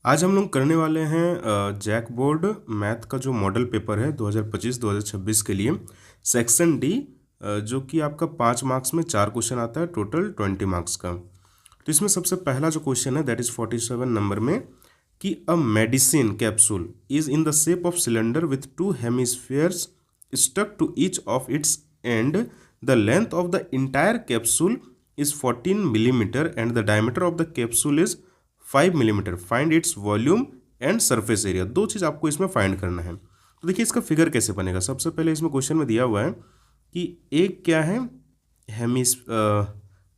आज हम लोग करने वाले हैं जैक बोर्ड मैथ का जो मॉडल पेपर है 2025-2026 के लिए सेक्शन डी, जो कि आपका 5 मार्क्स में 4 क्वेश्चन आता है, टोटल 20 मार्क्स का। तो इसमें सबसे पहला जो क्वेश्चन है दैट इज 47 नंबर में कि a medicine capsule is in the shape of cylinder with 2 hemispheres stuck to each of its end the length of the entire capsule is 14 millimetre and the diameter of the capsule is 5 millimetre. Find its volume and surface area. दो चीज़ आपको इसमें find करना है। तो देखिए इसका figure कैसे बनेगा। सबसे पहले इसमें क्वेश्चन में दिया हुआ है कि एक क्या है,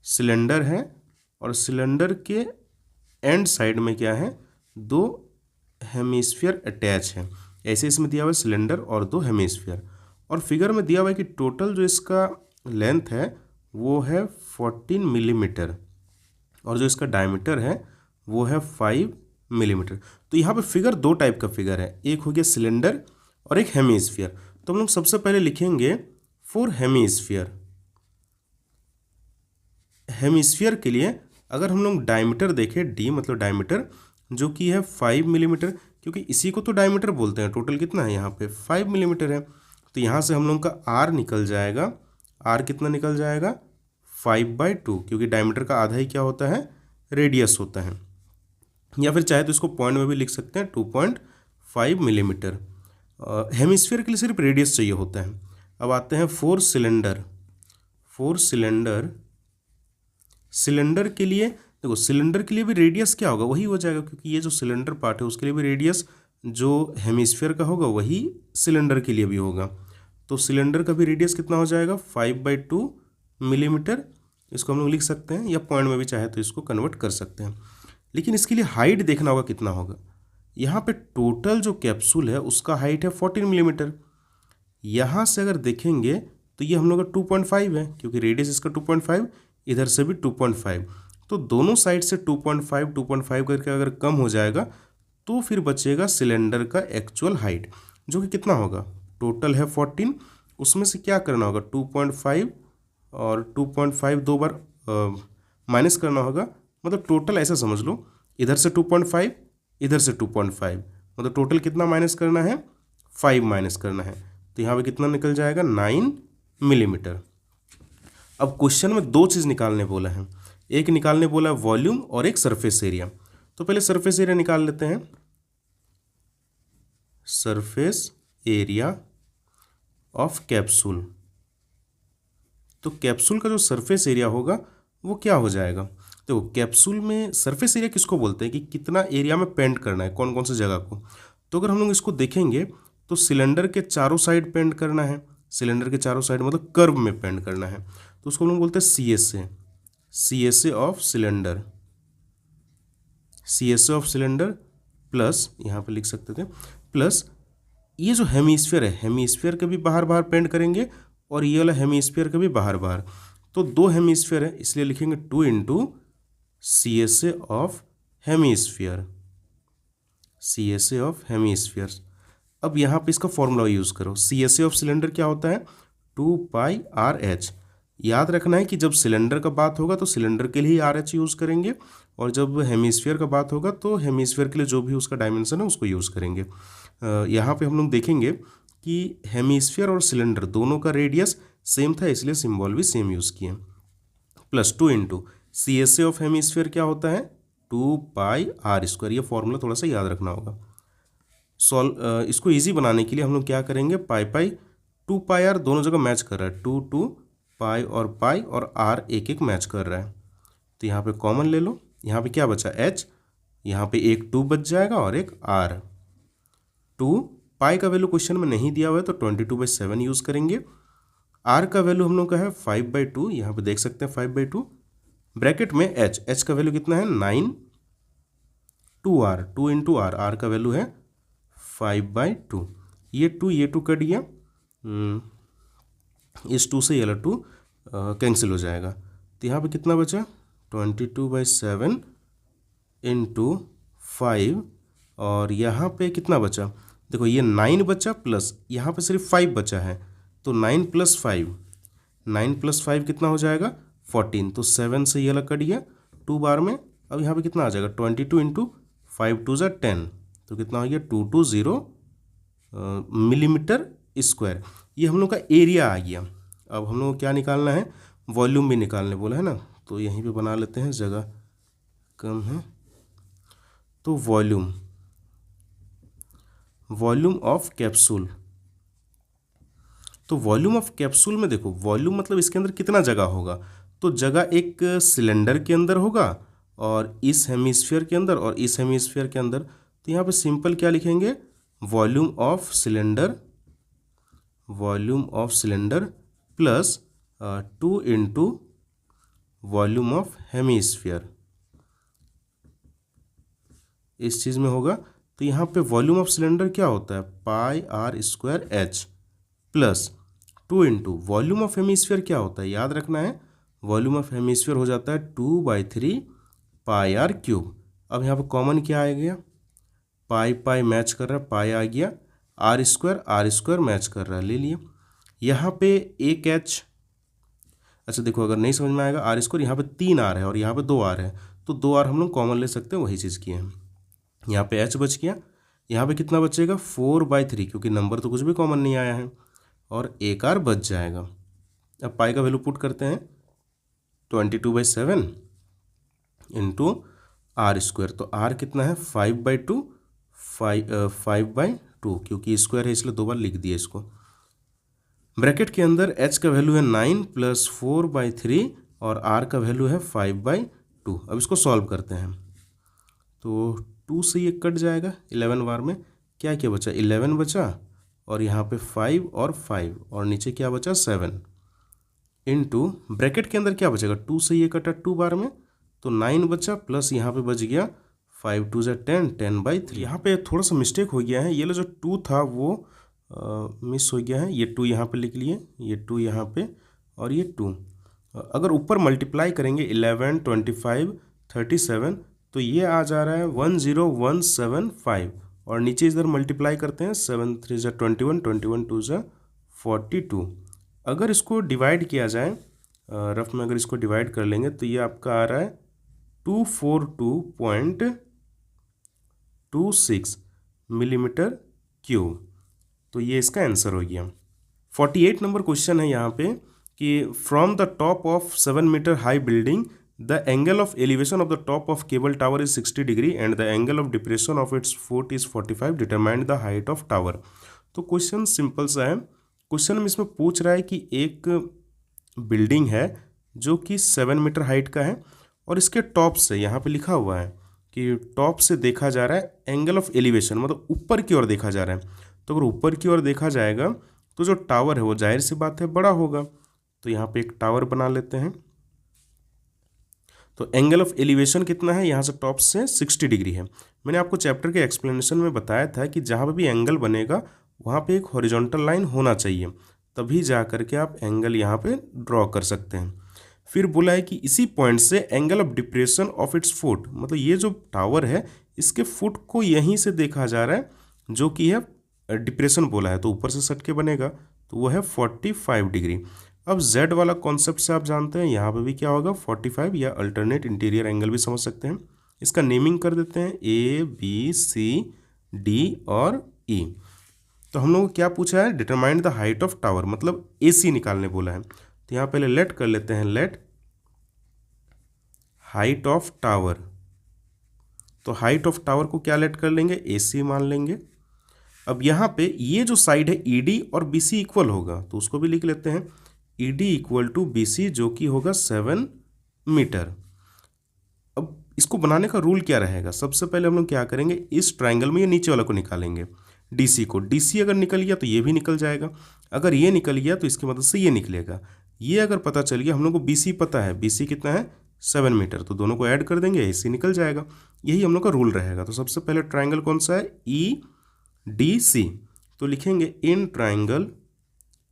सिलेंडर है और सिलेंडर के एंड साइड में क्या है, 2 हेमिस्फीयर अटैच है। ऐसे इसमें दिया हुआ है सिलेंडर और 2 हेमिस्फीयर। और फिगर में दिया हुआ है कि टोटल जो इसका लेंथ है वो है 14 मिलीमीटर और जो इसका डायमीटर है वो है 5 मिलीमीटर। तो यहाँ पे फिगर 2 टाइप का फिगर है, एक हो गया सिलेंडर और एक हेमिस्फीयर। तो हम लोग सबसे पहले लिखेंगे फॉर हेमिस्फीयर। हेमिस्फीयर के लिए अगर हम लोग डायमीटर देखें, डी मतलब डायमीटर, जो कि है 5 मिलीमीटर, क्योंकि इसी को तो डायमीटर बोलते हैं। टोटल कितना है यहाँ पे 5 मिलीमीटर है। तो यहाँ से हम लोग का आर निकल जाएगा। आर कितना निकल जाएगा 5/2, क्योंकि डायमीटर का आधा ही क्या होता है, रेडियस होता है। या फिर चाहे तो इसको पॉइंट में भी लिख सकते हैं 2.5 मिलीमीटर। हेमिस्फीयर के लिए सिर्फ रेडियस चाहिए होता है। अब आते हैं फोर सिलेंडर। सिलेंडर के लिए देखो, सिलेंडर के लिए भी रेडियस क्या होगा, वही हो जाएगा, क्योंकि ये जो सिलेंडर पार्ट है उसके लिए भी रेडियस जो हेमिस्फीयर का होगा वही सिलेंडर के लिए भी होगा। तो सिलेंडर का भी रेडियस कितना हो जाएगा 5/2 मिलीमीटर। इसको हम लोग लिख सकते हैं या पॉइंट में भी चाहे तो इसको कन्वर्ट कर सकते हैं। लेकिन इसके लिए हाइट देखना होगा कितना होगा। यहाँ पे टोटल जो कैप्सूल है उसका हाइट है 14 मिलीमीटर। यहाँ से अगर देखेंगे तो ये हम लोग का 2.5 है, क्योंकि रेडियस इसका 2.5, इधर से भी 2.5। तो दोनों साइड से 2.5 करके अगर कम हो जाएगा तो फिर बचेगा सिलेंडर का एक्चुअल हाइट, जो कि कितना होगा, टोटल है 14, उसमें से क्या करना होगा 2.5 और 2.5 दो बार माइनस करना होगा। मतलब टोटल ऐसा समझ लो, इधर से 2.5 इधर से 2.5, मतलब टोटल कितना माइनस करना है, 5 माइनस करना है। तो यहाँ पे कितना निकल जाएगा 9 मिलीमीटर। अब क्वेश्चन में 2 चीज़ निकालने बोला है, एक निकालने बोला है वॉल्यूम और एक सरफेस एरिया। तो पहले सरफेस एरिया निकाल लेते हैं। Surface area of capsule. तो कैप्सूल का जो सरफेस एरिया होगा वो क्या हो जाएगा, तो कैप्सूल में सरफेस एरिया किसको बोलते हैं कि कितना एरिया में पेंट करना है, कौन कौन सी जगह को। तो अगर हम लोग इसको देखेंगे तो सिलेंडर के चारों साइड पेंट करना है। सिलेंडर के चारों साइड मतलब कर्व में पेंट करना है, तो उसको हम लोग बोलते हैं CSA of cylinder. CSA of cylinder plus, यहाँ पे लिख सकते थे, प्लस ये जो हेमिस्फीयर है, हेमिस्फीयर के भी बाहर बाहर पेंट करेंगे और ये वाला हेमिस्फीयर का भी बाहर बाहर। तो 2 हेमिस्फीयर है इसलिए लिखेंगे 2 into CSA of hemisphere. CSA of hemisphere. अब यहाँ पे इसका फॉर्मूला यूज़ करो। CSA ऑफ सिलेंडर क्या होता है 2πRH। याद रखना है कि जब सिलेंडर का बात होगा तो सिलेंडर के लिए ही RH यूज़ करेंगे, और जब हेमिस्फीयर का बात होगा तो हेमिस्फीयर के लिए जो भी उसका डायमेंशन है उसको यूज़ करेंगे। यहाँ पे हम लोग देखेंगे कि हेमिस्फीयर और सिलेंडर दोनों का रेडियस सेम था, इसलिए सिंबल भी सेम यूज़ किए। Plus 2 into CSA of hemisphere क्या होता है 2πr²। ये फॉर्मूला थोड़ा सा याद रखना होगा। इसको इजी बनाने के लिए हम लोग क्या करेंगे, पाई 2πr दोनों जगह मैच कर रहा है, 2 पाई और पाई और r एक एक मैच कर रहा है। तो यहाँ पे कॉमन ले लो, यहाँ पे क्या बचा h, यहाँ पे एक 2 बच जाएगा और एक r। 2 पाई का वैल्यू क्वेश्चन में नहीं दिया हुआ है तो 22/7 यूज़ करेंगे। r का वैल्यू हम लोग का है 5/2, यहाँ पे देख सकते हैं 5/2। ब्रैकेट में h का वैल्यू कितना है 9, 2r, 2 इंटू r, r का वैल्यू है 5/2। ये 2 कट गया, इस 2 से ये वाला 2 कैंसिल हो जाएगा। तो यहाँ पे कितना बचा 22/7 इंटू 5, और यहाँ पे कितना बचा, देखो ये 9 बचा प्लस यहाँ पे सिर्फ 5 बचा है, तो 9 + 5 कितना हो जाएगा 14। तो 7 से ये वाला कट गया 2 बार में। अब यहाँ पे कितना आ जाएगा 22 इंटू 5 2 ज़ा 10, तो कितना हो गया 220 मिलीमीटर स्क्वायर। ये हम लोग का एरिया आ गया। अब हम लोग को क्या निकालना है, वॉल्यूम भी निकालने बोला है ना, तो यहीं पे बना लेते हैं, जगह कम है। तो वॉल्यूम ऑफ कैप्सूल, तो वॉल्यूम ऑफ कैप्सूल में देखो, वॉल्यूम मतलब इसके अंदर कितना जगह होगा, तो जगह एक सिलेंडर के अंदर होगा और इस हेमीस्फीयर के अंदर और इस हेमीस्फीयर के अंदर। तो यहाँ पे सिंपल क्या लिखेंगे, volume of cylinder plus 2 into volume of hemisphere, इस चीज़ में होगा। तो यहाँ पे वॉल्यूम ऑफ सिलेंडर क्या होता है, pi r square h plus 2 into volume of hemisphere क्या होता है, याद रखना है, वॉल्यूम ऑफ हेमीस्फीयर हो जाता है 2/3 पाई आर क्यूब। अब यहाँ पे कॉमन क्या आ गया, पाई पाई मैच कर रहा है, पाई आ गया, आर स्क्वायर मैच कर रहा है, ले लिया। यहाँ पे एक एच, अच्छा देखो अगर नहीं समझ में आएगा, आर स्क्वायर यहाँ पे 3 आर है और यहाँ पे 2 आर है, तो 2 आर हम लोग कॉमन ले सकते हैं, वही चीज़ की है। यहाँ पे एच बच गया, यहाँ पे कितना बचेगा 4/3, क्योंकि नंबर तो कुछ भी कॉमन नहीं आया है, और एक आर बच जाएगा। अब पाई का वैल्यू पुट करते हैं, 22/7 इंटू आर स्क्वायर, तो आर कितना है 5/2, 5/2, क्योंकि स्क्वायर है इसलिए 2 बार लिख दिया इसको। ब्रैकेट के अंदर एच का वैल्यू है 9 प्लस 4/3 और आर का वैल्यू है 5/2। अब इसको सॉल्व करते हैं, तो 2 से ये कट जाएगा, 11 बार में क्या क्या बचा, 11 बचा, और यहाँ पे 5 और 5 और नीचे क्या बचा 7 इंटू ब्रैकेट के अंदर क्या बचेगा, 2 से ये कटा 2 बार में, तो 9 बचा, प्लस यहाँ पे बच गया 5 2 ज़ा 10, 10/3। यहाँ पे थोड़ा सा मिस्टेक हो गया है, ये लो जो 2 था वो मिस हो गया है, ये 2 यहाँ पे लिख लिए, ये 2 यहाँ पे और ये 2। अगर ऊपर मल्टीप्लाई करेंगे 11 25 37, तो ये आ जा रहा है 10175, और नीचे इधर मल्टीप्लाई करते हैं 7 3 ज़ा 21, 21 2 ज़ा 42। अगर इसको डिवाइड किया जाए रफ में, अगर इसको डिवाइड कर लेंगे तो ये आपका आ रहा है 242.26 मिलीमीटर क्यूब। तो ये इसका आंसर हो गया। 48 नंबर क्वेश्चन है यहाँ पे कि from the top of 7 metre high building the angle of elevation of the top of cable tower is 60 degree and the angle of depression of its foot is 45, determine the height of tower. तो question simple सा है। Question में इसमें पूछ रहा है कि एक बिल्डिंग है जो कि 7 मीटर हाइट का है और इसके टॉप से, यहाँ पे लिखा हुआ है कि टॉप से देखा जा रहा है एंगल ऑफ एलिवेशन, मतलब ऊपर की ओर देखा जा रहा है। तो अगर ऊपर की ओर देखा जाएगा तो जो टावर है वो जाहिर सी बात है बड़ा होगा, तो यहाँ पे एक टावर बना लेते हैं। तो एंगल ऑफ एलिवेशन कितना है, यहाँ से टॉप से 60 डिग्री है। मैंने आपको चैप्टर के एक्सप्लेनेशन में बताया था कि जहाँ पर भी एंगल बनेगा वहाँ पे एक हॉरिजॉन्टल लाइन होना चाहिए, तभी जा करके आप एंगल यहाँ पे ड्रॉ कर सकते हैं। फिर बोला है कि इसी पॉइंट से angle of depression of its foot, मतलब ये जो टावर है इसके फुट को यहीं से देखा जा रहा है, जो कि है डिप्रेशन बोला है, तो ऊपर से सट के बनेगा, तो वो है 45 डिग्री। अब Z वाला कॉन्सेप्ट से आप जानते हैं यहाँ पे भी क्या होगा 45, या अल्टरनेट इंटीरियर एंगल भी समझ सकते हैं। इसका नेमिंग कर देते हैं ABCD और E। तो हम लोगों को क्या पूछा है, determine the height of tower, मतलब AC निकालने बोला है। तो यहाँ पहले लेट कर लेते हैं, लेट हाइट ऑफ टावर। तो हाइट ऑफ टावर को क्या लेट कर लेंगे, AC मान लेंगे। अब यहाँ पे ये जो साइड है ED और BC इक्वल होगा, तो उसको भी लिख लेते हैं, ED इक्वल टू BC, जो कि होगा 7 मीटर। अब इसको बनाने का रूल क्या रहेगा, सबसे पहले हम लोग क्या करेंगे, इस ट्राइंगल में ये नीचे वाला को निकालेंगे, DC को। DC अगर निकल गया तो ये भी निकल जाएगा, अगर ये निकल गया तो इसकी मदद से ये निकलेगा। ये अगर पता चल गया, हम लोग को BC पता है, BC कितना है 7 मीटर, तो दोनों को ऐड कर देंगे, AC निकल जाएगा। यही हम लोग का रूल रहेगा। तो सबसे पहले ट्राइंगल कौन सा है, EDC, तो लिखेंगे इन ट्राइंगल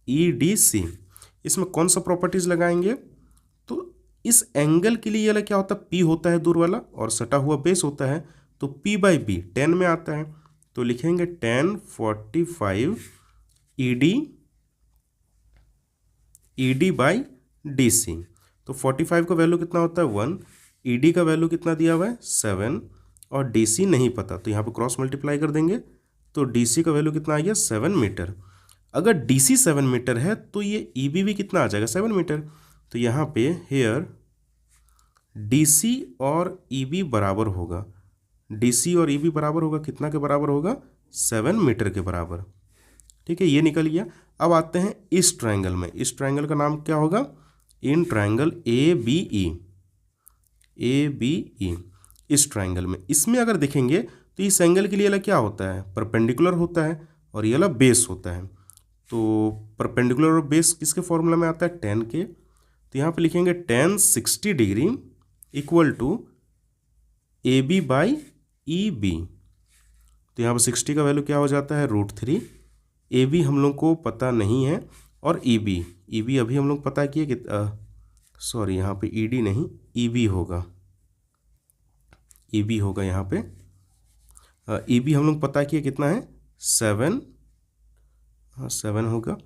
EDC। इसमें कौन सा प्रॉपर्टीज लगाएंगे, तो इस एंगल के लिए ये क्या होता है, P होता है दूर वाला और सटा हुआ बेस होता है, तो P/B 10 में आता है, तो लिखेंगे 10 45 ED/DC। तो 45 का वैल्यू कितना होता है 1, ED का वैल्यू कितना दिया हुआ है 7, और DC नहीं पता, तो यहाँ पे क्रॉस मल्टीप्लाई कर देंगे तो DC का वैल्यू कितना आ गया 7 मीटर। अगर DC 7 मीटर है तो ये EB भी कितना आ जाएगा 7 मीटर। तो यहाँ पे हेयर DC और EB बराबर होगा, DC और EB बराबर होगा कितना के बराबर होगा 7 मीटर के बराबर। ठीक है, ये निकल गया। अब आते हैं इस ट्रायंगल में। इस ट्रायंगल का नाम क्या होगा, इन ट्रायंगल ABE। इस ट्रायंगल में, इसमें अगर देखेंगे तो इस एंगल के लिए वाला क्या होता है, परपेंडिकुलर होता है और ये वाला बेस होता है। तो परपेंडिकुलर और बेस किसके फॉर्मूला में आता है, tan के। तो यहाँ पे लिखेंगे tan 60 degree equal to AB by EB। तो यहाँ पर 60 का वैल्यू क्या हो जाता है √3। AB हम लोग को पता नहीं है और EB अभी हम लोग पता किए कि सॉरी यहाँ पे ED नहीं EB होगा, EB होगा यहाँ पे। EB हम लोग पता किए कितना है 7, हाँ 7 होगा।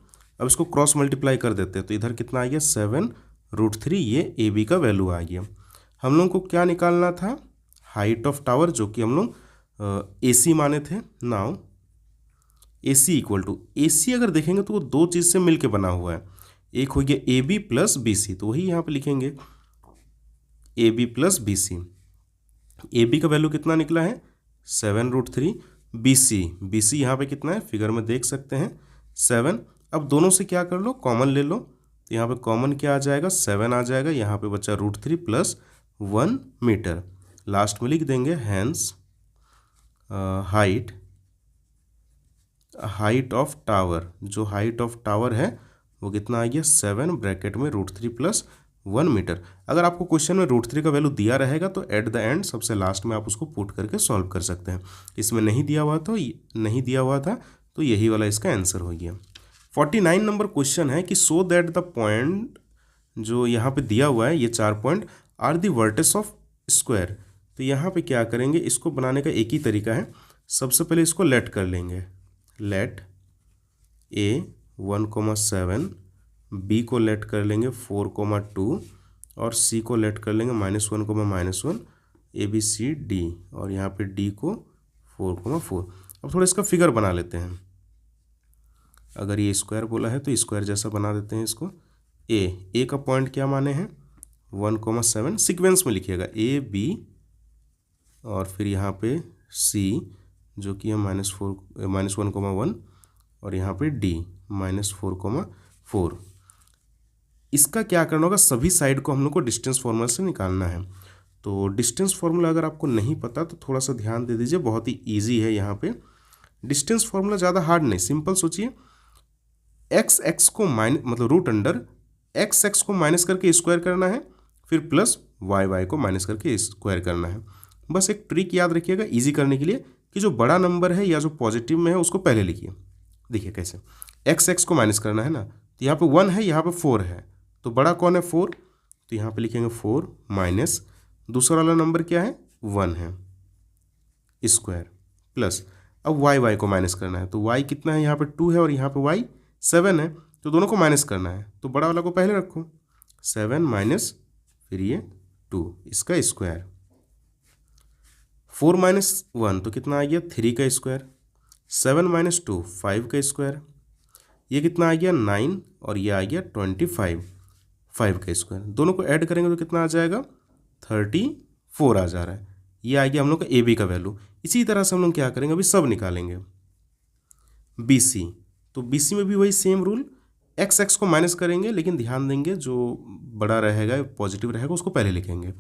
अब इसको क्रॉस मल्टीप्लाई कर देते हैं तो इधर कितना आ गया 7√3, ये AB का वैल्यू आ गया। हम लोग को क्या निकालना था, हाइट ऑफ टावर, जो कि हम लोग AC माने थे। Now AC equal to, AC अगर देखेंगे तो वो दो चीज़ से मिलके बना हुआ है, एक हो गया AB प्लस BC, तो वही यहाँ पे लिखेंगे AB प्लस BC। AB का वैल्यू कितना निकला है 7√3, BC यहाँ पे कितना है फिगर में देख सकते हैं 7। अब दोनों से क्या कर लो, कॉमन ले लो, तो यहाँ पे कॉमन क्या आ जाएगा 7 आ जाएगा, यहाँ पे बचा √3 प्लस 1 मीटर। लास्ट में लिख देंगे हैंस हाइट ऑफ टावर, जो हाइट ऑफ टावर है वो कितना आ गया 7 ब्रैकेट में √3 प्लस 1 मीटर। अगर आपको क्वेश्चन में √3 का वैल्यू दिया रहेगा तो एट द एंड सबसे लास्ट में आप उसको पुट करके सॉल्व कर सकते हैं। इसमें नहीं दिया हुआ था तो यही वाला इसका आंसर हो गया। 49 नंबर क्वेश्चन है कि सो दैट द पॉइंट जो यहाँ पे दिया हुआ है, ये 4 point are the vertex of square. तो यहाँ पे क्या करेंगे, इसको बनाने का एक ही तरीका है। सबसे पहले इसको लेट कर लेंगे, लेट A 1,7, B को लेट कर लेंगे 4,2 और C को लेट कर लेंगे -1,-1 ABCD और यहाँ पे D को 4,4। अब थोड़ा इसका फिगर बना लेते हैं। अगर ये स्क्वायर बोला है तो स्क्वायर जैसा बना देते हैं इसको। A का पॉइंट क्या माने हैं 1,7, सीक्वेंस में लिखिएगा A B और फिर यहाँ पे C जो कि है -1,1 और यहाँ पे D -4,4। इसका क्या करना होगा, सभी साइड को हम लोग को डिस्टेंस फार्मूला से निकालना है। तो डिस्टेंस फार्मूला अगर आपको नहीं पता तो थोड़ा सा ध्यान दे दीजिए, बहुत ही इजी है। यहाँ पे डिस्टेंस फार्मूला ज़्यादा हार्ड नहीं, सिंपल सोचिए। x को x को माइनस करके स्क्वायर करना है, फिर प्लस y को माइनस करके स्क्वायर करना है। बस एक ट्रिक याद रखिएगा इजी करने के लिए कि जो बड़ा नंबर है या जो पॉजिटिव में है उसको पहले लिखिए। देखिए कैसे, x को माइनस करना है ना, तो यहाँ पे 1 है, यहाँ पे 4 है, तो बड़ा कौन है 4, तो यहाँ पे लिखेंगे 4 माइनस दूसरा वाला नंबर क्या है 1 है स्क्वायर प्लस। अब y को माइनस करना है, तो y कितना है यहाँ पे 2 है और यहाँ पे y 7 है, तो दोनों को माइनस करना है, तो बड़ा वाला को पहले रखो 7 माइनस फिर ये 2 इसका स्क्वायर। 4 माइनस 1 तो कितना आ गया 3 का स्क्वायर, 7 माइनस 2 5 का स्क्वायर, ये कितना आ गया 9 और ये आ गया 25 5 का स्क्वायर। दोनों को ऐड करेंगे तो कितना आ जाएगा 34 आ जा रहा है। ये आ गया हम लोग का AB का वैल्यू। इसी तरह से हम लोग क्या करेंगे, अभी सब निकालेंगे BC। तो BC में भी वही सेम रूल, x को माइनस करेंगे, लेकिन ध्यान देंगे जो बड़ा रहेगा पॉजिटिव रहेगा उसको पहले लिखेंगे।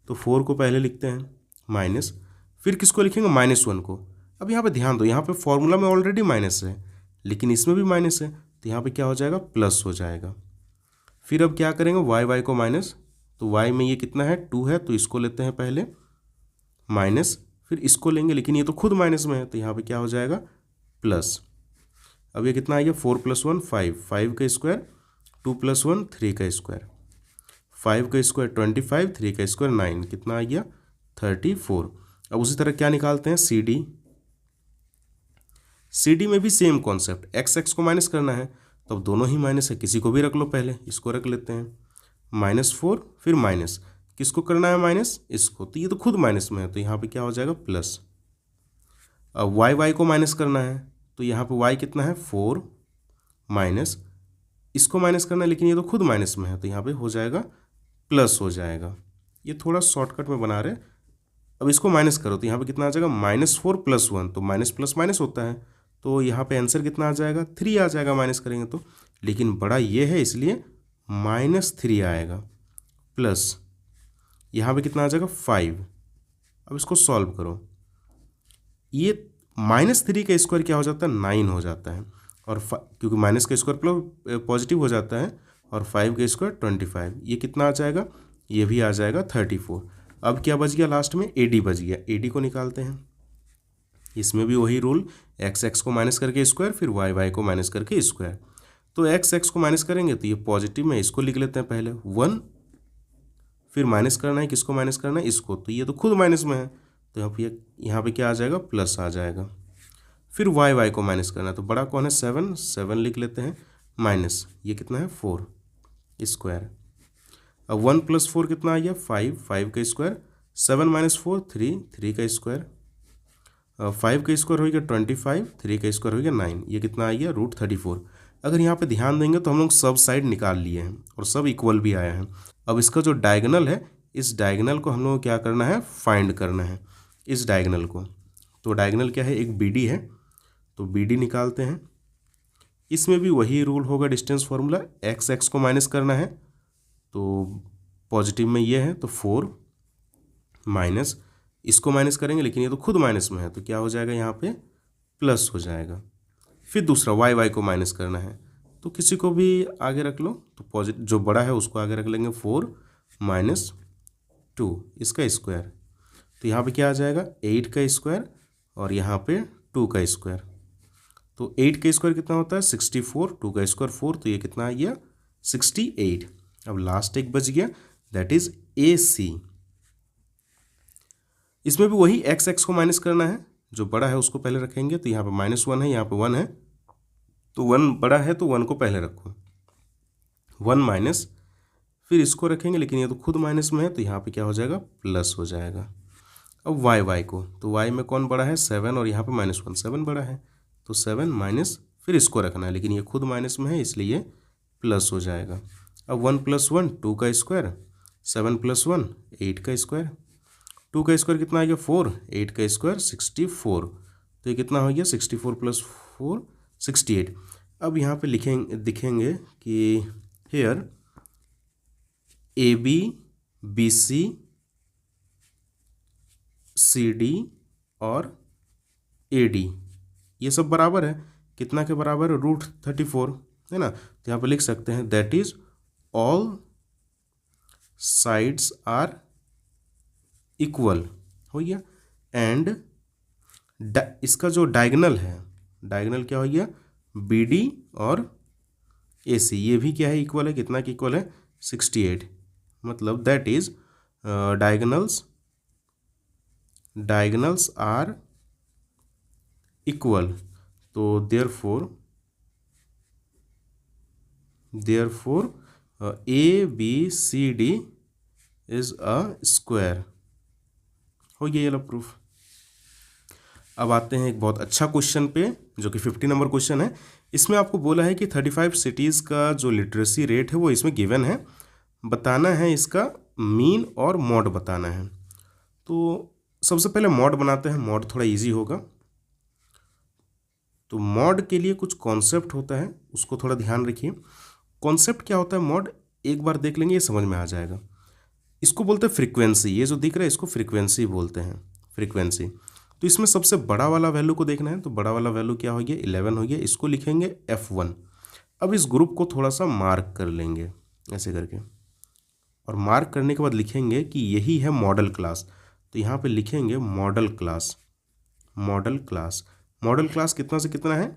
तो 4 को पहले लिखते हैं माइनस, फिर किसको लिखेंगे -1 को। अब यहाँ पे ध्यान दो, यहाँ पे फॉर्मूला में ऑलरेडी माइनस है लेकिन इसमें भी माइनस है, तो यहाँ पे क्या हो जाएगा प्लस हो जाएगा। फिर अब क्या करेंगे y को माइनस, तो y में ये कितना है 2 है, तो इसको लेते हैं पहले माइनस, फिर इसको लेंगे, लेकिन ये तो खुद माइनस में है, तो यहाँ पे क्या हो जाएगा प्लस। अब ये कितना आ गया 4 + 1 5 का स्क्वायर, 2 + 1 3 का स्क्वायर, 5 का स्क्वायर 25, 3 का स्क्वायर 9, कितना आ गया 34। अब उसी तरह क्या निकालते हैं CD में भी सेम कॉन्सेप्ट, x को माइनस करना है, तो अब दोनों ही माइनस है, किसी को भी रख लो, पहले इसको रख लेते हैं -4 फिर माइनस, किसको करना है माइनस, इसको, तो ये तो खुद माइनस में है तो यहाँ पे क्या हो जाएगा प्लस। अब y को माइनस करना है तो यहाँ पे y कितना है 4 माइनस, इसको माइनस करना है लेकिन ये तो खुद माइनस में है तो यहाँ पे हो जाएगा प्लस हो जाएगा। ये थोड़ा शॉर्टकट में बना रहे। अब इसको माइनस करो तो यहाँ पे कितना आ जाएगा -4 + 1, तो माइनस प्लस माइनस होता है तो यहाँ पे आंसर कितना आ जाएगा 3 आ जाएगा माइनस करेंगे तो, लेकिन बड़ा ये है इसलिए -3 आएगा प्लस यहाँ पे कितना आ जाएगा 5। अब इसको सॉल्व करो, ये -3 का स्क्वायर क्या हो जाता है 9 हो जाता है, और क्योंकि माइनस का स्क्वायर प्लस पॉजिटिव हो जाता है, और 5 का स्क्वायर 25, ये कितना आ जाएगा, ये भी आ जाएगा 34। अब क्या बच गया लास्ट में, AD बच गया, AD को निकालते हैं। इसमें भी वही रूल, x को माइनस करके स्क्वायर, फिर y को माइनस करके स्क्वायर। तो x को माइनस करेंगे तो ये पॉजिटिव में, इसको लिख लेते हैं पहले 1, फिर माइनस करना है, किसको माइनस करना है, इसको, तो ये तो खुद माइनस में है तो यहाँ पे क्या आ जाएगा प्लस आ जाएगा। फिर y को माइनस करना है तो बड़ा कौन है 7 लिख लेते हैं, माइनस ये कितना है 4 स्क्वायर। अब 1 + 4 कितना आ गया 5 का स्क्वायर, 7 - 4 3 का स्क्वायर, 5 का स्क्वायर हो गया 25, 3 का स्क्वायर हो गया 9, ये कितना आ गया √34। अगर यहाँ पे ध्यान देंगे तो हम लोग सब साइड निकाल लिए हैं और सब इक्वल भी आया है। अब इसका जो डायगोनल है, इस डायगोनल को हम लोग को क्या करना है, फाइंड करना है इस डायगोनल को। तो डायगोनल क्या है, एक BD है तो BD निकालते हैं। इसमें भी वही रूल होगा, डिस्टेंस फार्मूला, x को माइनस करना है तो पॉजिटिव में ये है तो 4 माइनस, इसको माइनस करेंगे लेकिन ये तो खुद माइनस में है तो क्या हो जाएगा यहाँ पे प्लस हो जाएगा। फिर दूसरा y को माइनस करना है तो किसी को भी आगे रख लो, तो पॉजिटिव जो बड़ा है उसको आगे रख लेंगे, 4 - 2 इसका स्क्वायर, तो यहाँ पे क्या आ जाएगा 8 का स्क्वायर और यहाँ पे 2 का स्क्वायर। तो 8 का स्क्वायर कितना होता है 64, 2 का स्क्वायर 4, तो ये कितना आ गया 68। अब लास्ट एक बच गया, दैट इज AC। इसमें भी वही x को माइनस करना है, जो बड़ा है उसको पहले रखेंगे, तो यहाँ पे -1 है, यहाँ पे 1 है, तो 1 बड़ा है तो 1 को पहले रखो, 1 माइनस, फिर इसको रखेंगे लेकिन ये तो खुद माइनस में है तो यहाँ पे क्या हो जाएगा प्लस हो जाएगा। अब y को, तो y में कौन बड़ा है 7 और यहाँ पे -1, 7 बड़ा है तो 7 माइनस, फिर इसको रखना है लेकिन ये खुद माइनस में है इसलिए प्लस हो जाएगा। अब 1 + 1 2 का स्क्वायर, 7 + 1 8 का स्क्वायर, 2 का स्क्वायर कितना आ गया 4, 8 का स्क्वायर 64, तो ये कितना हो गया 64 + 4 68। अब यहाँ पे दिखेंगे कि हेयर AB BC CD और AD ये सब बराबर है, कितना के बराबर है √34 है ना, तो यहाँ पे लिख सकते हैं that is all sides are equal हो गया, एंड इसका जो डायगोनल है, डायगोनल क्या हो गया BD और AC, ये भी क्या है इक्वल है, कितना की इक्वल है 68, मतलब that is diagonals are equal, तो therefore ABCD is a square. हो गया ये लो प्रूफ। अब आते हैं एक बहुत अच्छा क्वेश्चन पे जो कि 50 नंबर क्वेश्चन है। इसमें आपको बोला है कि 35 सिटीज़ का जो लिटरेसी रेट है वो इसमें गिवन है, बताना है इसका मीन और मॉड बताना है। तो सबसे पहले मॉड बनाते हैं, मॉड थोड़ा इजी होगा। तो मॉड के लिए कुछ कॉन्सेप्ट होता है, उसको थोड़ा ध्यान रखिए। कॉन्सेप्ट क्या होता है मॉड, एक बार देख लेंगे ये समझ में आ जाएगा। इसको बोलते हैं फ्रीक्वेंसी, ये जो दिख रहा है इसको फ्रीक्वेंसी बोलते हैं, फ्रीक्वेंसी। तो इसमें सबसे बड़ा वाला वैल्यू को देखना है, तो बड़ा वाला वैल्यू क्या हो गया 11 हो गया, इसको लिखेंगे F1। अब इस ग्रुप को थोड़ा सा मार्क कर लेंगे ऐसे करके, और मार्क करने के बाद लिखेंगे कि यही है मॉडल क्लास, तो यहाँ पे लिखेंगे model class. Model class, model class कितना से कितना है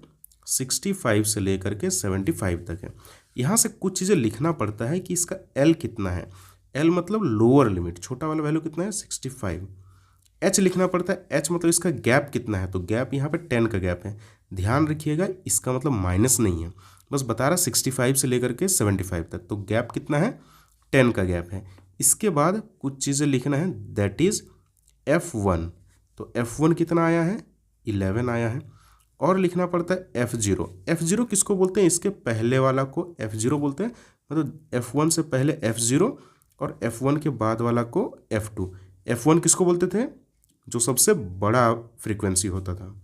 65 से लेकर के 75 तक है। यहाँ से कुछ चीज़ें लिखना पड़ता है कि इसका L कितना है, L मतलब लोअर लिमिट, छोटा वाला वैल्यू कितना है 65। H लिखना पड़ता है, H मतलब इसका गैप कितना है, तो गैप यहाँ पे 10 का गैप है। ध्यान रखिएगा इसका मतलब माइनस नहीं है, बस बता रहा 65 से लेकर के 75 तक, तो गैप कितना है 10 का गैप है। इसके बाद कुछ चीज़ें लिखना है, दैट इज़ F1। तो F1 कितना आया है, 11 आया है। और लिखना पड़ता है F0। F0 किसको बोलते हैं, इसके पहले वाला को F0 बोलते हैं, मतलब F1 से पहले F0 और F1 के बाद वाला को F2। F1 किसको बोलते थे, जो सबसे बड़ा फ्रीक्वेंसी होता था।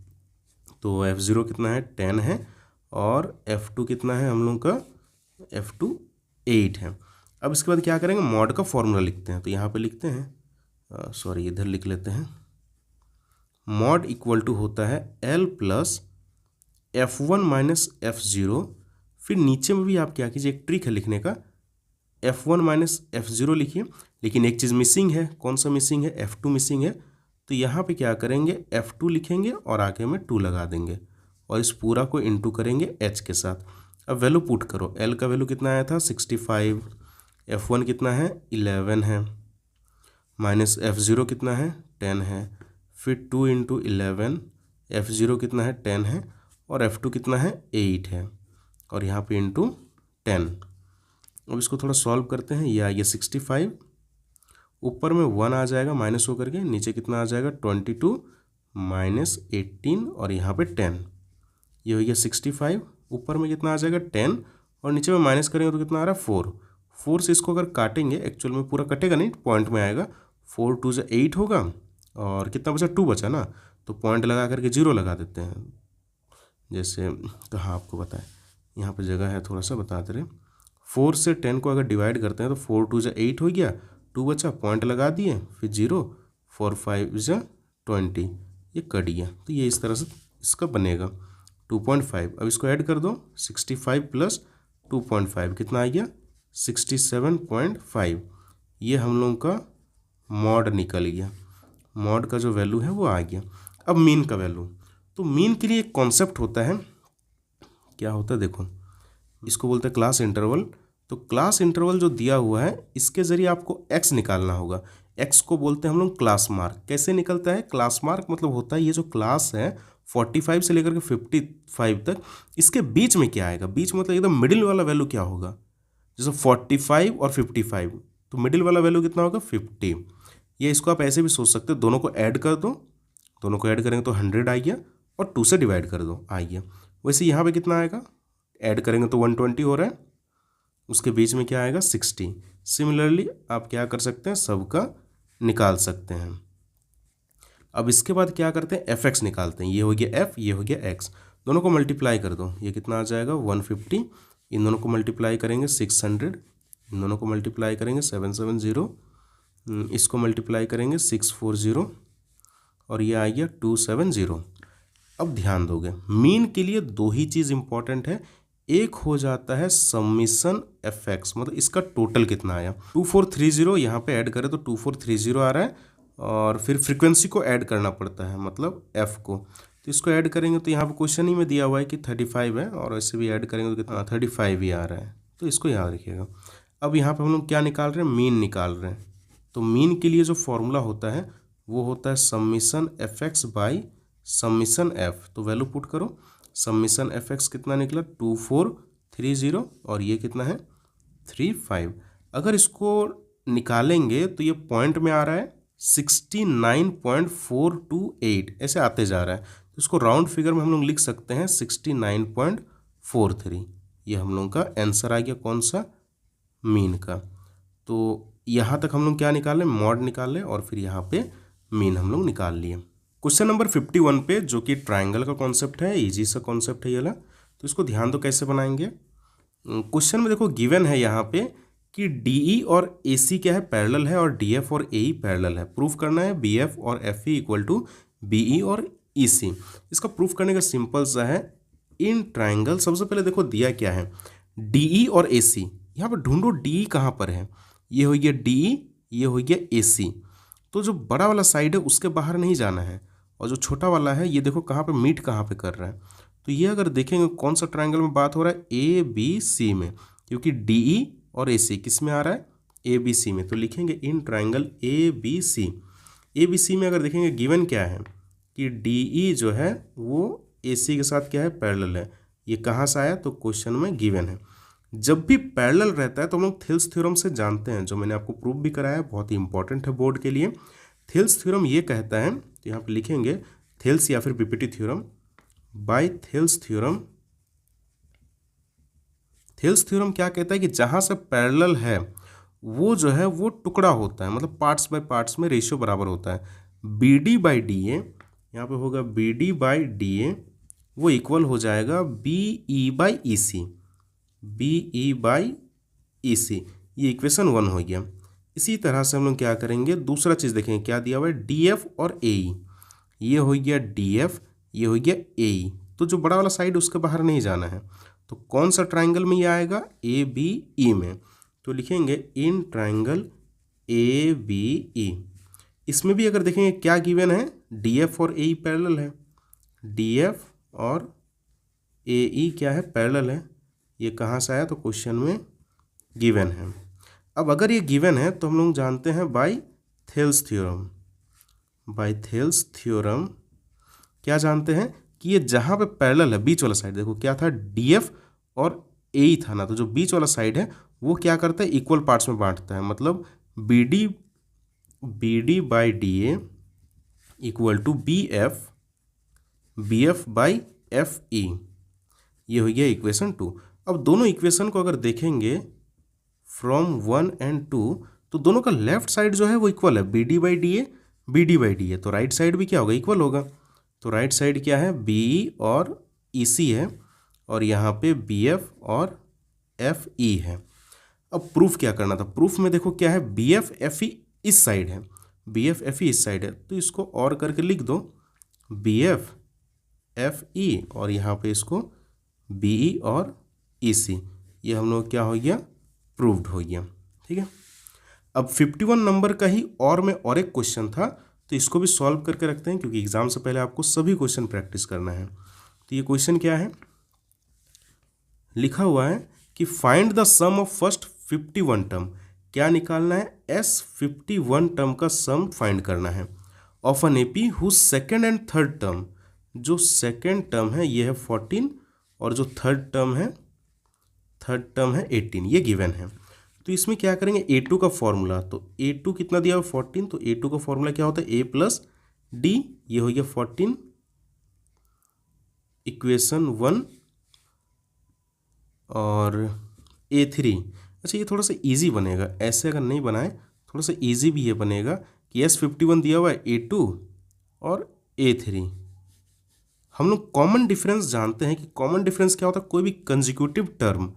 तो F0 कितना है, 10 है, और F2 कितना है हम लोग का, F2 8 है। अब इसके बाद क्या करेंगे, मॉड का फॉर्मूला लिखते हैं। तो यहाँ पे लिखते हैं, सॉरी इधर लिख लेते हैं, मॉड इक्वल टू होता है L plus F1 minus F0। फिर नीचे में भी आप क्या कीजिए, एक ट्रिक है लिखने का, F1 माइनस F0 लिखिए, लेकिन एक चीज़ मिसिंग है। कौन सा मिसिंग है, F2 मिसिंग है। तो यहाँ पे क्या करेंगे, F2 लिखेंगे और आगे में 2 लगा देंगे और इस पूरा को इंटू करेंगे H के साथ। अब वैल्यू पुट करो, L का वैल्यू कितना आया था, 65, F1 कितना है, 11 है, माइनस F0 कितना है, 10 है, फिर 2 इंटू 11, F0 कितना है, 10 है, और F2 कितना है, 8 है, और यहाँ पे इंटू 10। अब इसको थोड़ा सॉल्व करते हैं। ये आ गया 65, ऊपर में 1 आ जाएगा माइनस होकर के, नीचे कितना आ जाएगा 22 माइनस 18 और यहाँ पे 10। ये हो गया 65, ऊपर में कितना आ जाएगा 10 और नीचे में माइनस करेंगे तो कितना आ रहा है 4। 4 से इसको अगर काटेंगे, एक्चुअल में पूरा कटेगा नहीं, पॉइंट में आएगा, 4 2 से 8 होगा और कितना बचा, 2 बचा ना, तो पॉइंट लगा करके 0 लगा देते हैं। जैसे कहाँ आपको बताएं, यहाँ पे जगह है, थोड़ा सा बताते रहे। 4 से 10 को अगर डिवाइड करते हैं तो 4 2 से 8 हो गया, 2 बचा, पॉइंट लगा दिए, फिर 0, 4 5 से 20, ये कट गया। तो ये इस तरह से इसका बनेगा 2.5। अब इसको ऐड कर दो, 65 प्लस 2.5 कितना आ गया, 67.5। ये हम लोगों का मॉड निकल गया, मॉड का जो वैल्यू है वो आ गया। अब मीन का वैल्यू, तो मीन के लिए एक कॉन्सेप्ट होता है, क्या होता है देखो, इसको बोलते हैं क्लास इंटरवल। तो क्लास इंटरवल जो दिया हुआ है, इसके ज़रिए आपको x निकालना होगा। x को बोलते हैं हम लोग क्लास मार्क। कैसे निकलता है क्लास मार्क, मतलब होता है ये जो क्लास है 45 से लेकर के 55 तक, इसके बीच में क्या आएगा, बीच मतलब एकदम मिडिल वाला वैल्यू क्या होगा, जैसे 45 और 55, तो मिडिल वाला वैल्यू कितना होगा 50। ये इसको आप ऐसे भी सोच सकते हो, दोनों को ऐड कर दो, दोनों को ऐड करेंगे तो 100 आ गया, और 2 से डिवाइड कर दो, आ गया। वैसे यहाँ पे कितना आएगा, ऐड करेंगे तो 120 हो रहा है, उसके बीच में क्या आएगा 60। सिमिलरली आप क्या कर सकते हैं, सबका निकाल सकते हैं। अब इसके बाद क्या करते हैं, fx निकालते हैं। ये हो गया f, ये हो गया x, दोनों को मल्टीप्लाई कर दो, ये कितना आ जाएगा 150, इन दोनों को मल्टीप्लाई करेंगे 600, इन दोनों को मल्टीप्लाई करेंगे 770, इसको मल्टीप्लाई करेंगे 640, और ये आ गया 270। अब ध्यान दोगे, मीन के लिए 2 ही चीज़ इंपॉर्टेंट है, एक हो जाता है समीशन fx, मतलब इसका टोटल कितना आया। 2430 यहाँ पे ऐड करें तो 2430 आ रहा है, और फिर फ्रीक्वेंसी को ऐड करना पड़ता है, मतलब f को। तो इसको ऐड करेंगे तो यहाँ पे क्वेश्चन ही में दिया हुआ है कि 35 है, और ऐसे भी ऐड करेंगे तो कितना 35 ही आ रहा है, तो इसको याद रखिएगा। अब यहाँ पे हम लोग क्या निकाल रहे हैं, मीन निकाल रहे हैं। तो मीन के लिए जो फॉर्मूला होता है वो होता है summation fx by summation f। तो वैल्यू पुट करो, समीशन fx कितना निकला 2430, और ये कितना है 35। अगर इसको निकालेंगे तो ये पॉइंट में आ रहा है 69.428, ऐसे आते जा रहा है। तो इसको राउंड फिगर में हम लोग लिख सकते हैं 69.43। ये हम लोग का आंसर आ गया, कौन सा, मीन का। तो यहाँ तक हम लोग क्या निकालें, मॉड निकालें, और फिर यहाँ पे मीन हम लोग निकाल लिए। क्वेश्चन नंबर 51 पे, जो कि ट्राइंगल का कॉन्सेप्ट है, इजी सा कॉन्सेप्ट है ये वाला, तो इसको ध्यान दो कैसे बनाएंगे। क्वेश्चन में देखो गिवन है यहाँ पे कि DE और AC क्या है, पैरेलल है, और DF और AE पैरेलल है। प्रूफ करना है BF और FE इक्वल टू BE और EC। इसका प्रूफ करने का सिंपल सा है, इन ट्राइंगल, सबसे पहले देखो दिया क्या है, DE और AC। यहाँ पर ढूंढो DE कहाँ पर है, ये हो गया DE, ये हो गया AC। तो जो बड़ा वाला साइड है उसके बाहर नहीं जाना है, और जो छोटा वाला है ये देखो कहाँ पे मीट कहाँ पे कर रहा है। तो ये अगर देखेंगे कौन सा ट्राइंगल में बात हो रहा है, ABC में, क्योंकि DE और AC किस में आ रहा है, ABC में। तो लिखेंगे इन ट्राइंगल ABC। ABC में अगर देखेंगे गिवन क्या है कि DE जो है वो AC के साथ क्या है, पैरेलल है। ये कहाँ से आया, तो क्वेश्चन में गिवन है। जब भी पैरेलल रहता है तो हम लोग थिल्स थ्योरम से जानते हैं, जो मैंने आपको प्रूव भी कराया है, बहुत ही इंपॉर्टेंट है बोर्ड के लिए। थिल्स थ्योरम ये कहता है, तो यहाँ पे लिखेंगे थिल्स या फिर BPT theorem. By Thales theorem, Thales theorem क्या कहता है कि जहाँ से पैरेलल है वो जो है वो टुकड़ा होता है, मतलब पार्ट्स बाय पार्ट्स में रेशियो बराबर होता है। B D by D A, यहाँ पे होगा B D by D A, वो इक्वल हो जाएगा B E by E C, B E by E C. ये इक्वेशन 1 हो गया। इसी तरह से हम लोग क्या करेंगे, दूसरा चीज़ देखेंगे क्या दिया हुआ है, डी एफ और ए ई। ये हो गया डी एफ, ये हो गया ए ई। तो जो बड़ा वाला साइड उसके बाहर नहीं जाना है, तो कौन सा ट्राइंगल में ये आएगा, ए बी ई में। तो लिखेंगे in triangle A B E. इसमें भी अगर देखेंगे क्या गिवन है, डी एफ और ए ई पैरेलल है, डी एफ और ए ई क्या है, पैरेलल है। ये कहाँ से आया, तो क्वेश्चन में गिवन है। अब अगर ये गिवन है तो हम लोग जानते हैं by Thales theorem. By Thales theorem क्या जानते हैं कि ये जहाँ पे पैरेलल है, बीच वाला साइड, देखो क्या था, डी एफ और ए ई था ना, तो जो बीच वाला साइड है वो क्या करता है, इक्वल पार्ट्स में बांटता है। मतलब B D by D A equal to B F by F E. ये हो गया इक्वेशन 2। अब दोनों इक्वेशन को अगर देखेंगे फ्रॉम 1 एंड 2, तो दोनों का लेफ्ट साइड जो है वो इक्वल है, B D by D A, B D by D A. तो राइट साइड भी क्या होगा, इक्वल होगा। तो राइट साइड क्या है, बी ई और ई सी है, और यहाँ पे बी एफ और एफ ई है। अब प्रूफ क्या करना था, प्रूफ में देखो क्या है, बी एफ एफ ई इस साइड है, बी एफ एफ ई इस साइड है, तो इसको और करके लिख दो, बी एफ एफ ई, और यहाँ पे इसको बी ई और ई सी। ये हम लोग क्या हो गया, प्रूव्ड हो गया। ठीक है। अब 51 नंबर का ही और में और एक क्वेश्चन था, तो इसको भी सॉल्व करके रखते हैं, क्योंकि एग्जाम से पहले आपको सभी क्वेश्चन प्रैक्टिस करना है। तो ये क्वेश्चन क्या है, लिखा हुआ है कि find the sum of first 51 term. क्या निकालना है, S51 टर्म का सम फाइंड करना है, of an AP whose second and third term. जो सेकेंड टर्म है ये है 14, और जो थर्ड टर्म है 18, ये गिवन है। तो इसमें क्या करेंगे, A2 का फॉर्मूला, तो A2 कितना दिया हुआ 14, तो A2 का फॉर्मूला क्या होता है, A प्लस डी। ये हो गया 14, इक्वेशन 1, और A3। अच्छा ये थोड़ा सा इजी बनेगा, ऐसे अगर नहीं बनाए थोड़ा सा इजी भी ये बनेगा कि S51 दिया हुआ है A2 और A3। हम लोग कॉमन डिफरेंस जानते हैं कि कॉमन डिफरेंस क्या होता है, कोई भी कंजिक्यूटिव टर्म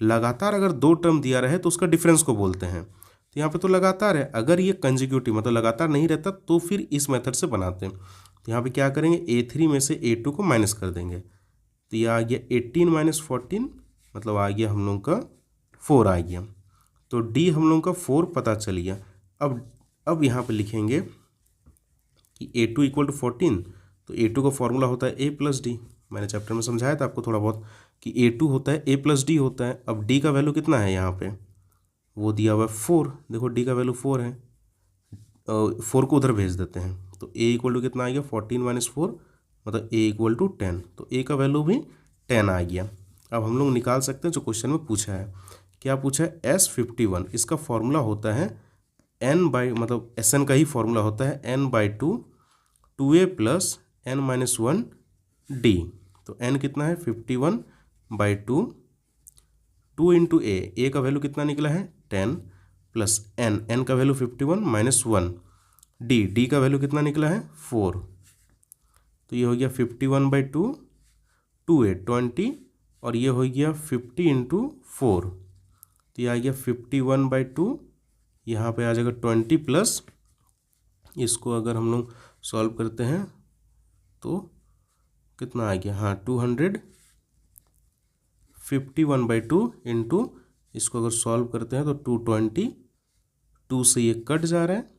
लगातार अगर 2 टर्म दिया रहे तो उसका डिफरेंस को बोलते हैं। तो यहाँ पे तो लगातार है, अगर ये कंजिक्यूटिव मतलब लगातार नहीं रहता तो फिर इस मेथड से बनाते हैं। तो यहाँ पे क्या करेंगे, A3 में से A2 को माइनस कर देंगे, तो ये आ गया 18 माइनस 14, मतलब आ गया हम लोग का 4 आ गया। तो D हम लोग का 4 पता चल गया। अब यहाँ पे लिखेंगे कि A2 इक्वल टू 14, तो A2 का फॉर्मूला होता है A प्लस डी। मैंने चैप्टर में समझाया था आपको थोड़ा बहुत कि A2 होता है A प्लस डी होता है। अब D का वैल्यू कितना है, यहाँ पे वो दिया हुआ है 4, देखो D का वैल्यू 4 है, 4 को उधर भेज देते हैं, तो A इक्वल टू कितना आ गया, 14 माइनस 4, मतलब A इक्वल टू 10, तो A का वैल्यू भी 10 आ गया। अब हम लोग निकाल सकते हैं जो क्वेश्चन में पूछा है। क्या पूछा है, S51, इसका फॉर्मूला होता है n बाई, मतलब Sn का ही फॉर्मूला होता है n/2 2a plus n-1 d। तो n कितना है 51/2, 2 इंटू ए का वैल्यू कितना निकला है 10, प्लस n का वैल्यू 51 माइनस 1, d का वैल्यू कितना निकला है 4। तो ये हो गया 51/2, 2a 20, और ये हो गया 50 इंटू 4, तो ये आ गया 51/2, यहाँ पे आ जाएगा 20 प्लस, इसको अगर हम लोग सॉल्व करते हैं तो कितना आ गया, हाँ 200, 51/2 इंटू, इसको अगर सॉल्व करते हैं तो 220, 2 से ये कट जा रहा है,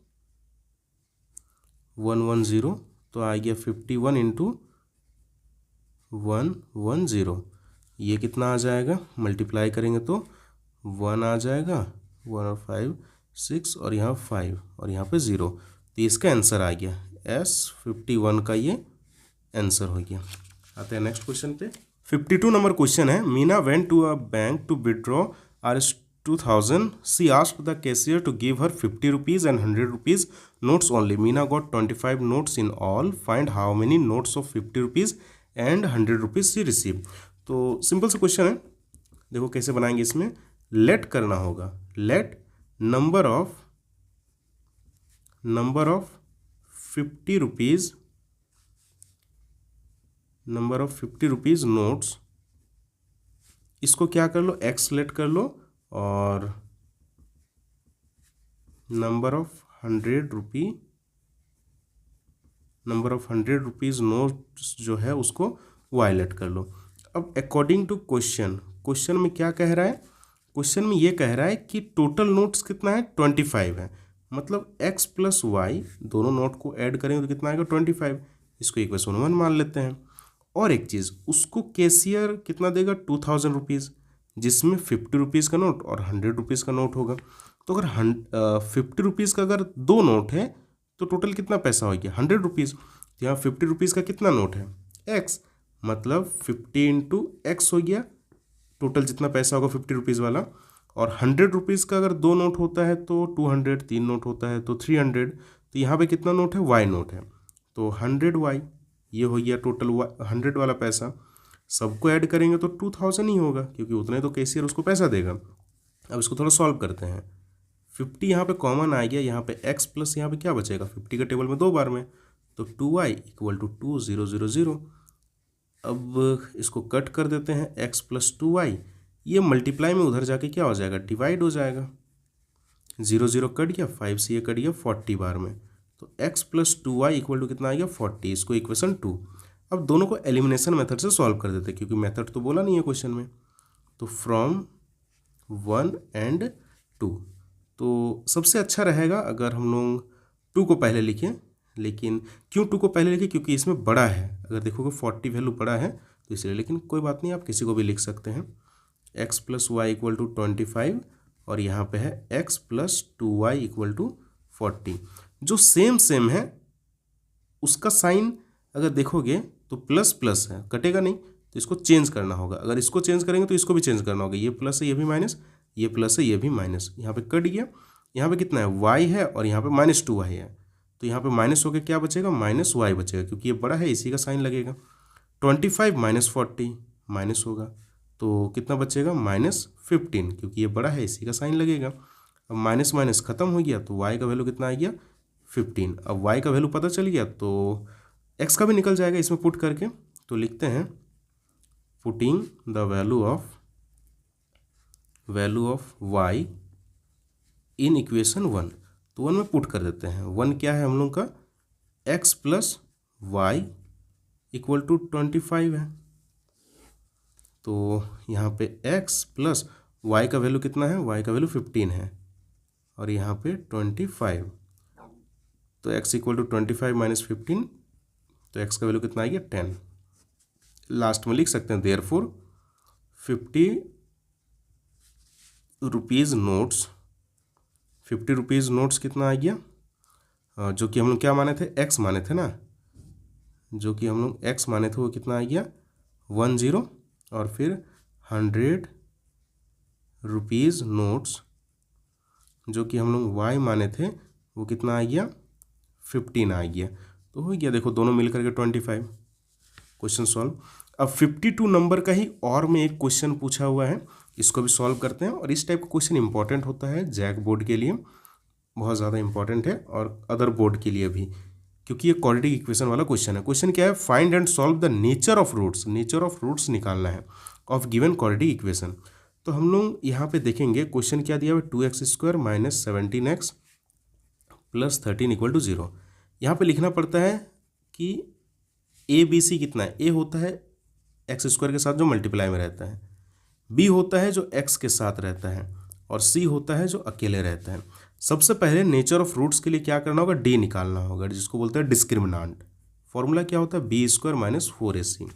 110, तो आ गया 51 इंटू 110। ये कितना आ जाएगा, मल्टीप्लाई करेंगे तो 1 आ जाएगा, 1 और 5 6, और यहाँ 5 और यहाँ पे 0, तो इसका आंसर आ गया S51 का ये आंसर हो गया। आते हैं नेक्स्ट क्वेश्चन पे। 52 नंबर क्वेश्चन है, Meena went to a bank to withdraw Rs 2000. She asked the cashier to give her 50 rupees and 100 rupees notes only. Meena got 25 notes in all. Find how many notes of 50 rupees and 100 rupees she received. तो simple सा question है, देखो कैसे बनाएंगे। इसमें late करना होगा, let number of 50 rupees notes, इसको क्या कर लो, एक्स लेट कर लो, और नंबर ऑफ 100 रुपीज़ नोट्स जो है उसको वाई लेट कर लो। अब अकॉर्डिंग टू क्वेश्चन में क्या कह रहा है, क्वेश्चन में ये कह रहा है कि टोटल नोट्स कितना है, 25 है। मतलब x प्लस वाई दोनों नोट को ऐड करेंगे तो कितना आएगा, 25। इसको इक्वेशन 1 मान लेते हैं। और एक चीज़, उसको कैशियर कितना देगा, 2000 रुपीज़, जिसमें 50 रुपीज़ का नोट और 100 रुपीज़ का नोट होगा। तो अगर 50 रुपीज़ का अगर दो नोट है तो टोटल कितना पैसा हो गया, 100 रुपीज़। तो यहाँ 50 रुपीज़ का कितना नोट है, x, मतलब 50 इंटू एक्स हो गया टोटल जितना पैसा होगा 50 रुपीज़ वाला। और 100 रुपीज़ का अगर दो नोट होता है तो 200, तीन नोट होता है तो 300। तो यहाँ पे कितना नोट है, y नोट है, तो 100y, ये हो गया टोटल 100 वाला पैसा। सबको ऐड करेंगे तो 2000 ही होगा, क्योंकि उतने तो कैशियर उसको पैसा देगा। अब इसको थोड़ा सॉल्व करते हैं। 50 यहाँ पे कॉमन आ गया, यहाँ पे x प्लस यहाँ पे क्या बचेगा, 50 का टेबल में दो बार में, तो 2y इक्वल टू 2000। अब इसको कट कर देते हैं, x प्लस 2y, ये मल्टीप्लाई में उधर जाके क्या हो जाएगा, डिवाइड हो जाएगा। 0 कट गया, 5 से ये कट गया 40 बार में, तो x plus 2y equal to कितना आ गया, 40। इसको इक्वेशन 2। अब दोनों को एलिमिनेशन मेथड से सॉल्व कर देते हैं, क्योंकि मेथड तो बोला नहीं है क्वेश्चन में। तो फ्रॉम 1 and 2, तो सबसे अच्छा रहेगा अगर हम लोग 2 को पहले लिखें। लेकिन क्यों 2 को पहले लिखें, क्योंकि इसमें बड़ा है, अगर देखोगे 40 वैल्यू बड़ा है तो इसलिए। लेकिन कोई बात नहीं, आप किसी को भी लिख सकते हैं। x plus y equal to 25, और यहाँ पे है x plus 2y equal to 40। जो सेम है उसका साइन अगर देखोगे तो प्लस प्लस है, कटेगा नहीं, तो इसको चेंज करना होगा। अगर इसको चेंज करेंगे तो इसको भी चेंज करना होगा। ये प्लस है, ये भी माइनस, ये प्लस है, ये भी माइनस। यहाँ पे कट गया, यहाँ पे कितना है, y है, और यहाँ पे -2y है, तो यहाँ पे माइनस होकर क्या बचेगा, -y बचेगा, क्योंकि ये बड़ा है, इसी का साइन लगेगा। 25 माइनस 40 माइनस होगा, तो कितना बचेगा, -15, क्योंकि ये बड़ा है, इसी का साइन लगेगा। अब माइनस माइनस खत्म हो गया, तो y का वैल्यू कितना आ गया, 15। अब y का वैल्यू पता चल गया तो x का भी निकल जाएगा इसमें पुट करके। तो लिखते हैं putting the value of y in equation 1। तो 1 में पुट कर देते हैं। 1 क्या है हम लोग का, x plus y equal to 25 है। तो यहाँ पे x प्लस y का वैल्यू कितना है, y का वैल्यू 15 है, और यहाँ पे 25, तो x इक्वल टू 25 माइनस 15, तो x का वैल्यू कितना आ गया, 10। लास्ट में लिख सकते हैं देयरफॉर 50 रुपीज़ नोट्स कितना आ गया, जो कि हम लोग क्या माने थे, x माने थे ना, जो कि हम लोग x माने थे वो कितना आ गया, 10, और फिर 100 रुपीज़ नोट्स जो कि हम लोग y माने थे वो कितना आ गया, 15 आ गया। तो हो गया, देखो दोनों मिल करके 25। Question solve. अब 52 नंबर का ही और में एक क्वेश्चन पूछा हुआ है, इसको भी सॉल्व करते हैं। और इस टाइप का क्वेश्चन इंपॉर्टेंट होता है, जैक बोर्ड के लिए बहुत ज़्यादा इंपॉर्टेंट है, और अदर बोर्ड के लिए भी, क्योंकि ये क्वाड्रेटिक इक्वेशन वाला क्वेश्चन है। क्वेश्चन क्या है, find and solve the nature of roots निकालना है ऑफ गिवन क्वाड्रेटिक इक्वेशन। तो हम लोग यहाँ पे देखेंगे क्वेश्चन क्या दिया हुआ है, 2x² minus 17x plus 13 equal to 0। यहाँ पे लिखना पड़ता है कि ABC कितना है, A होता है x² के साथ जो मल्टीप्लाई में रहता है, B होता है जो x के साथ रहता है, और C होता है जो अकेले रहता है। सबसे पहले नेचर ऑफ रूट्स के लिए क्या करना होगा, D निकालना होगा, जिसको बोलते हैं डिस्क्रिमिनांट। फॉर्मूला क्या होता है, b² माइनस 4ac।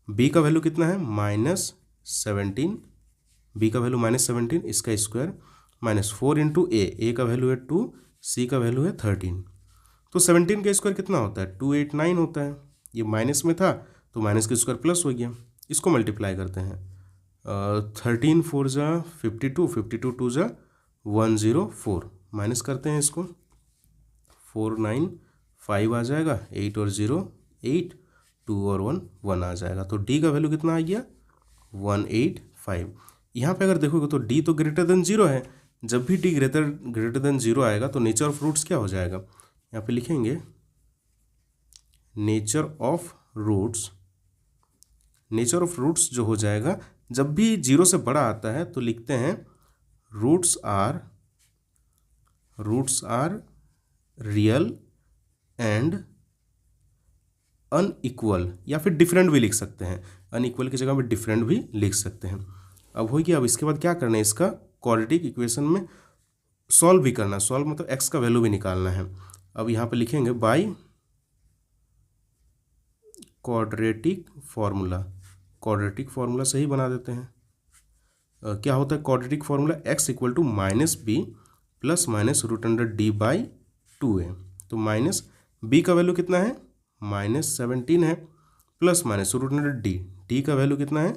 B का वैल्यू कितना है, -17, B का वैल्यू -17, इसका स्क्वायर, -4 इंटू A का वैल्यू है 2, C का वैल्यू है 13। तो 17 का स्क्वायर कितना होता है, 289 होता है। ये माइनस में था तो माइनस का स्क्वायर प्लस हो गया, इसको मल्टीप्लाई करते हैं। 13 4 ज़ा 52, 52 2 ज़ा 104, माइनस करते हैं इसको, 4 9 5 आ जाएगा, 8 और 0 8, 2 और 1 1 आ जाएगा। तो डी का वैल्यू कितना आ गया 185। यहाँ पे अगर देखोगे तो डी तो ग्रेटर देन 0 है। जब भी डी ग्रेटर देन 0 आएगा तो नेचर ऑफ रूट्स क्या हो जाएगा, यहाँ पे लिखेंगे nature of roots. Nature of roots जो हो जाएगा, जब भी 0 से बड़ा आता है तो लिखते हैं roots are real and unequal, या फिर डिफरेंट भी लिख सकते हैं। अनइक्वल की जगह पे डिफरेंट भी लिख सकते हैं। अब हो गया। अब इसके बाद क्या करना है, इसका क्वाड्रेटिक इक्वेशन में सॉल्व भी करना है। सॉल्व मतलब एक्स का वैल्यू भी निकालना है। अब यहाँ पे लिखेंगे by quadratic formula. Quadratic formula सही बना देते हैं। क्या होता है quadratic formula, x equal to minus b plus minus root under D by 2a। तो माइनस बी का वैल्यू कितना है -17 है, plus minus root under D का वैल्यू कितना है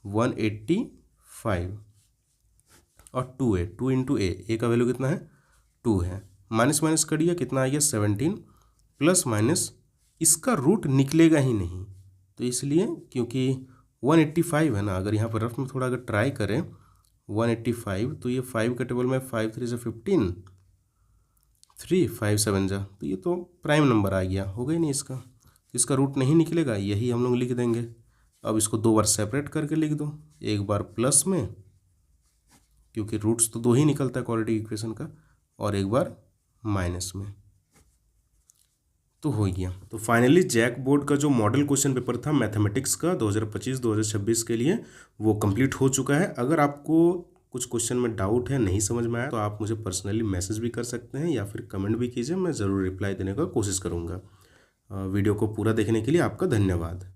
185 और 2a, 2 इंटू ए का वैल्यू कितना है 2 है। माइनस माइनस करिए कितना आ गया 17, प्लस माइनस इसका रूट निकलेगा ही नहीं, तो इसलिए क्योंकि 185 है ना, अगर यहाँ पर रफ में थोड़ा अगर ट्राई करें 185, तो ये 5 का टेबल में 5 3 से 15, 3 5 7 जा, तो ये तो प्राइम नंबर आ गया, हो गई नहीं इसका, इसका रूट नहीं निकलेगा, यही हम लोग लिख देंगे। अब इसको 2 बार सेपरेट करके लिख दो, एक बार प्लस में क्योंकि रूट्स तो 2 ही निकलता है क्वाड्रेटिक इक्वेशन का, और एक बार माइनस में, तो हो गया। तो फाइनली जैक बोर्ड का जो मॉडल क्वेश्चन पेपर था मैथमेटिक्स का 2025-2026 के लिए, वो कंप्लीट हो चुका है। अगर आपको कुछ क्वेश्चन में डाउट है, नहीं समझ में आया, तो आप मुझे पर्सनली मैसेज भी कर सकते हैं या फिर कमेंट भी कीजिए, मैं ज़रूर रिप्लाई देने का कोशिश करूँगा। वीडियो को पूरा देखने के लिए आपका धन्यवाद।